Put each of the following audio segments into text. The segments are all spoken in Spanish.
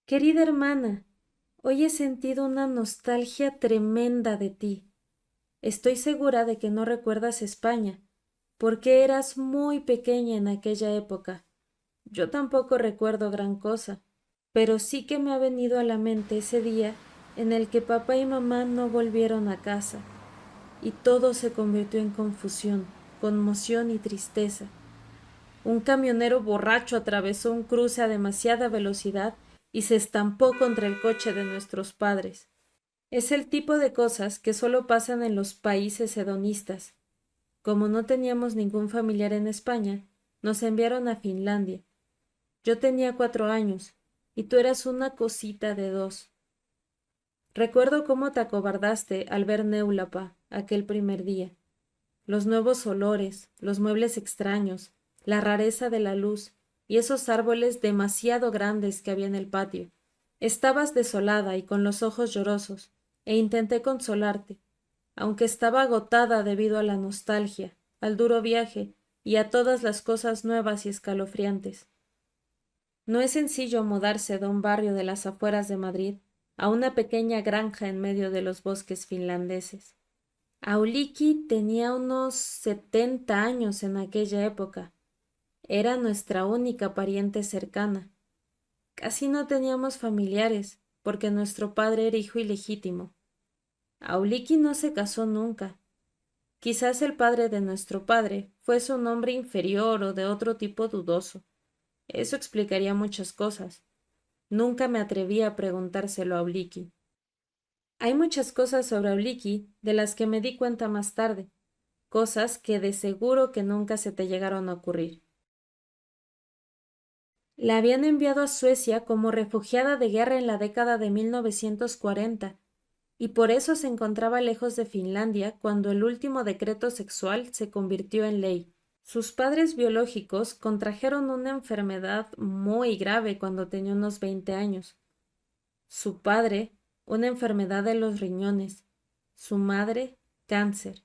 Querida hermana, hoy he sentido una nostalgia tremenda de ti. Estoy segura de que no recuerdas España, porque eras muy pequeña en aquella época. Yo tampoco recuerdo gran cosa, pero sí que me ha venido a la mente ese día en el que papá y mamá no volvieron a casa, y todo se convirtió en confusión, conmoción y tristeza. Un camionero borracho atravesó un cruce a demasiada velocidad y se estampó contra el coche de nuestros padres. Es el tipo de cosas que solo pasan en los países hedonistas. Como no teníamos ningún familiar en España, nos enviaron a Finlandia. Yo tenía 4 años y tú eras una cosita de 2. Recuerdo cómo te acobardaste al ver Neulapa aquel primer día. Los nuevos olores, los muebles extraños, la rareza de la luz y esos árboles demasiado grandes que había en el patio. Estabas desolada y con los ojos llorosos, e intenté consolarte, aunque estaba agotada debido a la nostalgia, al duro viaje y a todas las cosas nuevas y escalofriantes. No es sencillo mudarse de un barrio de las afueras de Madrid a una pequeña granja en medio de los bosques finlandeses. Auliki tenía unos 70 años en aquella época. Era nuestra única pariente cercana. Casi no teníamos familiares, porque nuestro padre era hijo ilegítimo. Auliki no se casó nunca. Quizás el padre de nuestro padre fuese un hombre inferior o de otro tipo dudoso. Eso explicaría muchas cosas. Nunca me atreví a preguntárselo a Auliki. Hay muchas cosas sobre Auliki de las que me di cuenta más tarde, cosas que de seguro que nunca se te llegaron a ocurrir. La habían enviado a Suecia como refugiada de guerra en la década de 1940, y por eso se encontraba lejos de Finlandia cuando el último decreto sexual se convirtió en ley. Sus padres biológicos contrajeron una enfermedad muy grave cuando tenía unos 20 años. Su padre, una enfermedad de los riñones. Su madre, cáncer.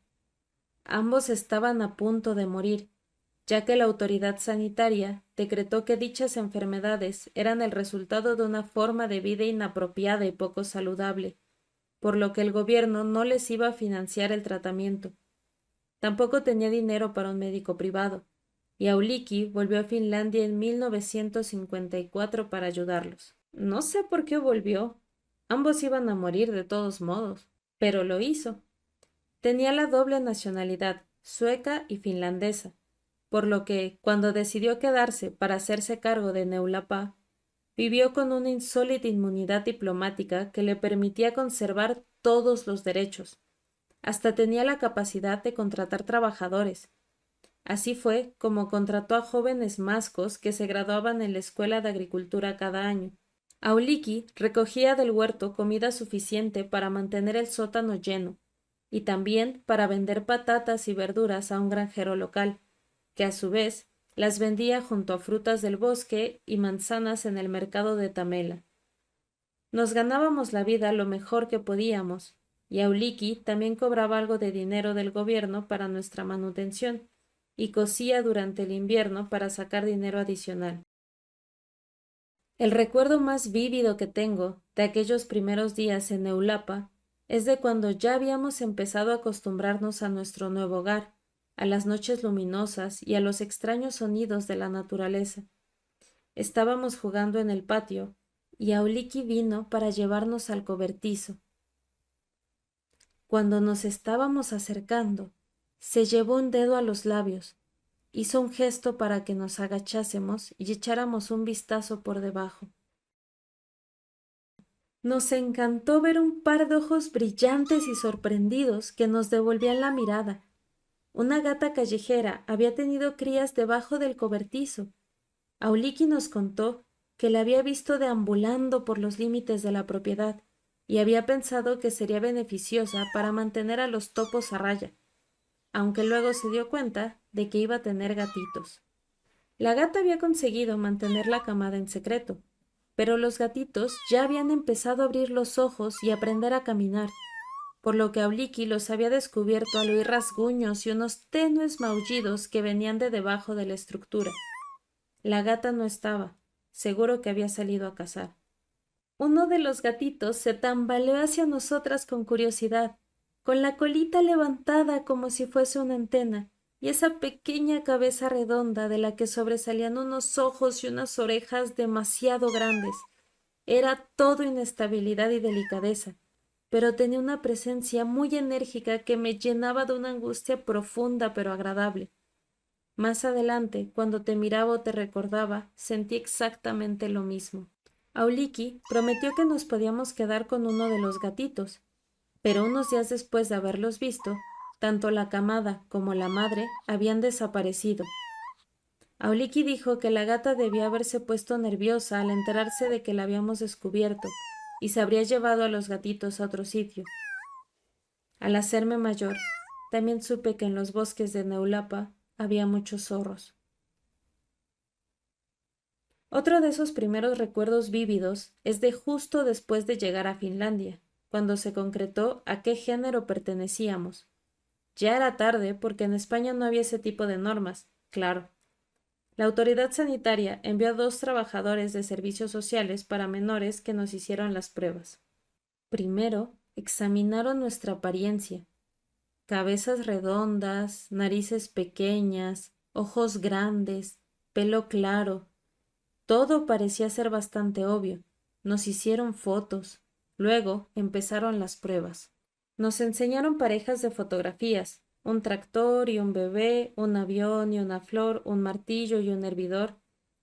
Ambos estaban a punto de morir, ya que la autoridad sanitaria decretó que dichas enfermedades eran el resultado de una forma de vida inapropiada y poco saludable, por lo que el gobierno no les iba a financiar el tratamiento. Tampoco tenía dinero para un médico privado, y Auliki volvió a Finlandia en 1954 para ayudarlos. No sé por qué volvió. Ambos iban a morir de todos modos, pero lo hizo. Tenía la doble nacionalidad, sueca y finlandesa, por lo que, cuando decidió quedarse para hacerse cargo de Neulapa, vivió con una insólita inmunidad diplomática que le permitía conservar todos los derechos. Hasta tenía la capacidad de contratar trabajadores. Así fue como contrató a jóvenes mascos que se graduaban en la Escuela de Agricultura cada año. Auliki recogía del huerto comida suficiente para mantener el sótano lleno, y también para vender patatas y verduras a un granjero local, que a su vez las vendía junto a frutas del bosque y manzanas en el mercado de Tamela. Nos ganábamos la vida lo mejor que podíamos, y Auliki también cobraba algo de dinero del gobierno para nuestra manutención, y cosía durante el invierno para sacar dinero adicional. El recuerdo más vívido que tengo de aquellos primeros días en Neulapa es de cuando ya habíamos empezado a acostumbrarnos a nuestro nuevo hogar, a las noches luminosas y a los extraños sonidos de la naturaleza. Estábamos jugando en el patio y Auliki vino para llevarnos al cobertizo. Cuando nos estábamos acercando, se llevó un dedo a los labios, hizo un gesto para que nos agachásemos y echáramos un vistazo por debajo. Nos encantó ver un par de ojos brillantes y sorprendidos que nos devolvían la mirada. Una gata callejera había tenido crías debajo del cobertizo. Auliki nos contó que la había visto deambulando por los límites de la propiedad y había pensado que sería beneficiosa para mantener a los topos a raya, aunque luego se dio cuenta de que iba a tener gatitos. La gata había conseguido mantener la camada en secreto, pero los gatitos ya habían empezado a abrir los ojos y aprender a caminar, por lo que Auliki los había descubierto al oír rasguños y unos tenues maullidos que venían de debajo de la estructura. La gata no estaba, seguro que había salido a cazar. Uno de los gatitos se tambaleó hacia nosotras con curiosidad, con la colita levantada como si fuese una antena, y esa pequeña cabeza redonda de la que sobresalían unos ojos y unas orejas demasiado grandes. Era todo inestabilidad y delicadeza, pero tenía una presencia muy enérgica que me llenaba de una angustia profunda pero agradable. Más adelante, cuando te miraba o te recordaba, sentí exactamente lo mismo. Auliki prometió que nos podíamos quedar con uno de los gatitos, pero unos días después de haberlos visto, tanto la camada como la madre habían desaparecido. Auliki dijo que la gata debía haberse puesto nerviosa al enterarse de que la habíamos descubierto y se habría llevado a los gatitos a otro sitio. Al hacerme mayor, también supe que en los bosques de Neulapa había muchos zorros. Otro de esos primeros recuerdos vívidos es de justo después de llegar a Finlandia, cuando se concretó a qué género pertenecíamos. Ya era tarde porque en España no había ese tipo de normas, claro. La autoridad sanitaria envió a 2 trabajadores de servicios sociales para menores que nos hicieron las pruebas. Primero, examinaron nuestra apariencia. Cabezas redondas, narices pequeñas, ojos grandes, pelo claro. Todo parecía ser bastante obvio. Nos hicieron fotos. Luego empezaron las pruebas. Nos enseñaron parejas de fotografías, un tractor y un bebé, un avión y una flor, un martillo y un hervidor.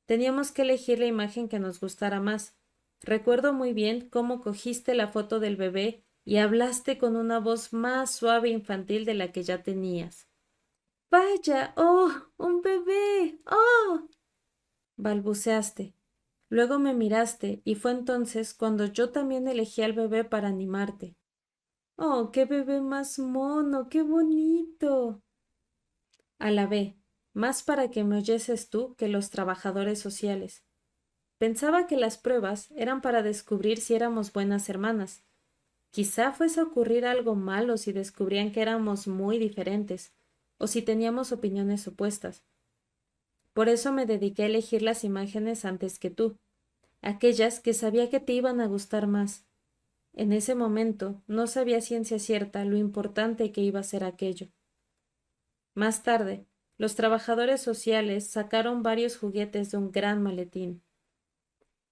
Teníamos que elegir la imagen que nos gustara más. Recuerdo muy bien cómo cogiste la foto del bebé y hablaste con una voz más suave e infantil de la que ya tenías. Vaya, oh, un bebé, oh, balbuceaste. Luego me miraste y fue entonces cuando yo también elegí al bebé para animarte. Oh, qué bebé más mono, qué bonito. Alabé, más para que me oyeses tú que los trabajadores sociales. Pensaba que las pruebas eran para descubrir si éramos buenas hermanas. Quizá fuese a ocurrir algo malo si descubrían que éramos muy diferentes, o si teníamos opiniones opuestas. Por eso me dediqué a elegir las imágenes antes que tú, aquellas que sabía que te iban a gustar más. En ese momento no sabía a ciencia cierta lo importante que iba a ser aquello. Más tarde, los trabajadores sociales sacaron varios juguetes de un gran maletín.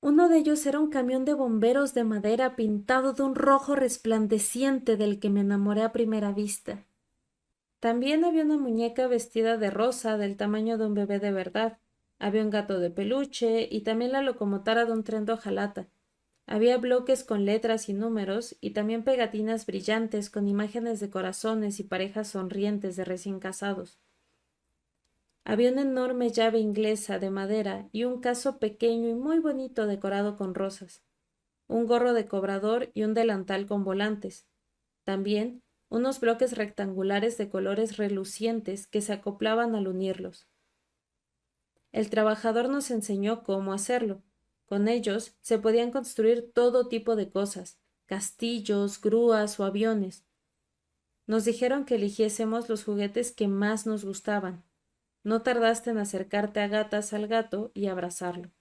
Uno de ellos era un camión de bomberos de madera pintado de un rojo resplandeciente del que me enamoré a primera vista. También había una muñeca vestida de rosa del tamaño de un bebé de verdad. Había un gato de peluche y también la locomotora de un tren de hojalata. Había bloques con letras y números y también pegatinas brillantes con imágenes de corazones y parejas sonrientes de recién casados. Había una enorme llave inglesa de madera y un caso pequeño y muy bonito decorado con rosas, un gorro de cobrador y un delantal con volantes. También unos bloques rectangulares de colores relucientes que se acoplaban al unirlos. El trabajador nos enseñó cómo hacerlo. Con ellos se podían construir todo tipo de cosas, castillos, grúas o aviones. Nos dijeron que eligiésemos los juguetes que más nos gustaban. No tardaste en acercarte a gatas al gato y abrazarlo.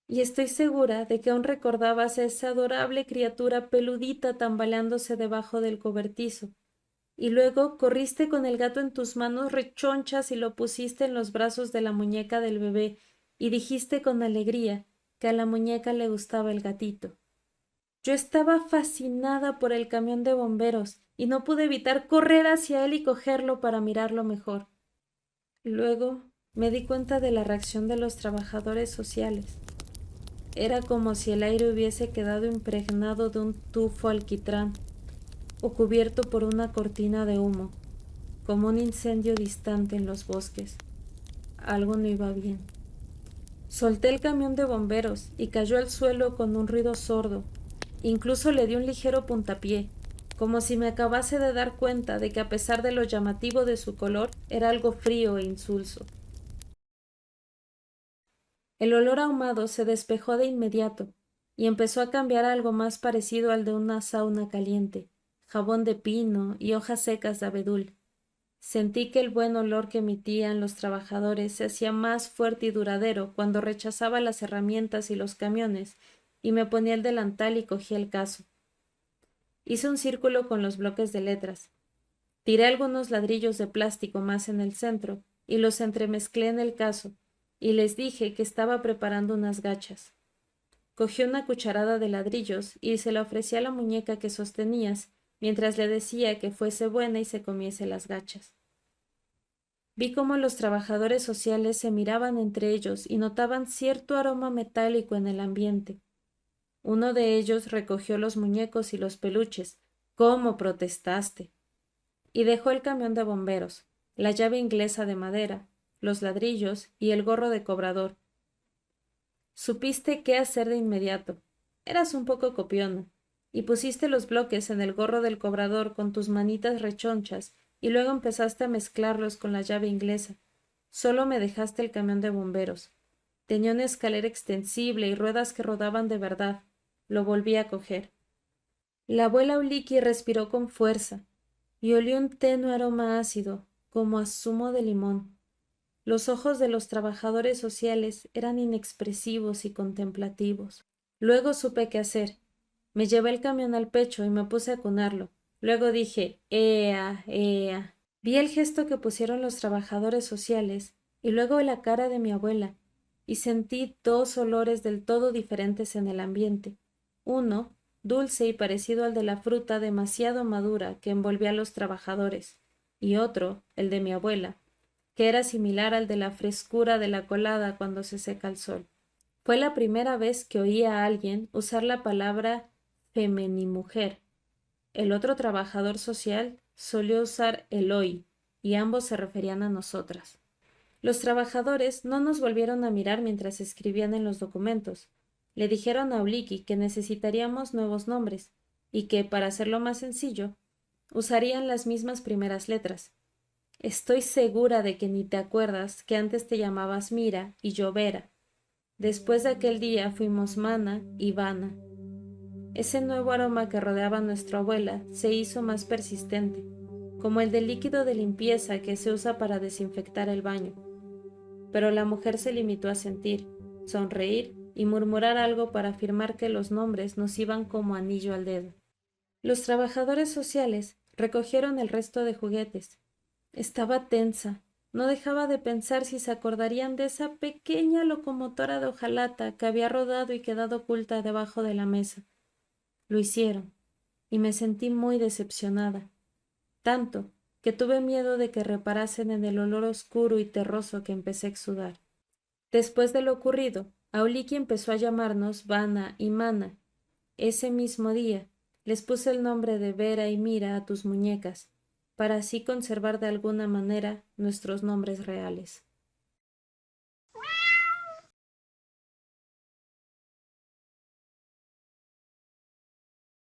Y estoy segura de que aún recordabas a esa adorable criatura peludita tambaleándose debajo del cobertizo. Y luego corriste con el gato en tus manos rechonchas y lo pusiste en los brazos de la muñeca del bebé y dijiste con alegría que a la muñeca le gustaba el gatito. Yo estaba fascinada por el camión de bomberos y no pude evitar correr hacia él y cogerlo para mirarlo mejor. Luego me di cuenta de la reacción de los trabajadores sociales. Era como si el aire hubiese quedado impregnado de un tufo alquitrán o cubierto por una cortina de humo, como un incendio distante en los bosques. Algo no iba bien. Solté el camión de bomberos y cayó al suelo con un ruido sordo. Incluso le di un ligero puntapié, como si me acabase de dar cuenta de que a pesar de lo llamativo de su color, era algo frío e insulso. El olor ahumado se despejó de inmediato y empezó a cambiar a algo más parecido al de una sauna caliente, jabón de pino y hojas secas de abedul. Sentí que el buen olor que emitían los trabajadores se hacía más fuerte y duradero cuando rechazaba las herramientas y los camiones y me ponía el delantal y cogía el caso. Hice un círculo con los bloques de letras. Tiré algunos ladrillos de plástico más en el centro y los entremezclé en el caso, y les dije que estaba preparando unas gachas. Cogí una cucharada de ladrillos y se la ofrecí a la muñeca que sostenías, mientras le decía que fuese buena y se comiese las gachas. Vi cómo los trabajadores sociales se miraban entre ellos y notaban cierto aroma metálico en el ambiente. Uno de ellos recogió los muñecos y los peluches. ¿Cómo protestaste? Y dejó el camión de bomberos, la llave inglesa de madera, los ladrillos y el gorro de cobrador. Supiste qué hacer de inmediato. Eras un poco copiona, y pusiste los bloques en el gorro del cobrador con tus manitas rechonchas, y luego empezaste a mezclarlos con la llave inglesa. Solo me dejaste el camión de bomberos. Tenía una escalera extensible y ruedas que rodaban de verdad. Lo volví a coger. La abuela Uliki respiró con fuerza, y olió un tenue aroma ácido, como a zumo de limón. Los ojos de los trabajadores sociales eran inexpresivos y contemplativos. Luego supe qué hacer. Me llevé el camión al pecho y me puse a cunarlo. Luego dije, ¡ea, ea! Vi el gesto que pusieron los trabajadores sociales y luego la cara de mi abuela, y sentí dos olores del todo diferentes en el ambiente. Uno, dulce y parecido al de la fruta demasiado madura que envolvía a los trabajadores, y otro, el de mi abuela, que era similar al de la frescura de la colada cuando se seca el sol. Fue la primera vez que oí a alguien usar la palabra femenimujer. El otro trabajador social solía usar el hoy, y ambos se referían a nosotras. Los trabajadores no nos volvieron a mirar mientras escribían en los documentos. Le dijeron a Uliki que necesitaríamos nuevos nombres, y que, para hacerlo más sencillo, usarían las mismas primeras letras. Estoy segura de que ni te acuerdas que antes te llamabas Mira y yo Vera. Después de aquel día fuimos Mana y Vana. Ese nuevo aroma que rodeaba a nuestra abuela se hizo más persistente, como el del líquido de limpieza que se usa para desinfectar el baño. Pero la mujer se limitó a sentir, sonreír y murmurar algo para afirmar que los nombres nos iban como anillo al dedo. Los trabajadores sociales recogieron el resto de juguetes. Estaba tensa. No dejaba de pensar si se acordarían de esa pequeña locomotora de hojalata que había rodado y quedado oculta debajo de la mesa. Lo hicieron, y me sentí muy decepcionada, tanto que tuve miedo de que reparasen en el olor oscuro y terroso que empecé a exudar. Después de lo ocurrido, Auliki empezó a llamarnos Vana y Mana. Ese mismo día les puse el nombre de Vera y Mira a tus muñecas, para así conservar de alguna manera nuestros nombres reales.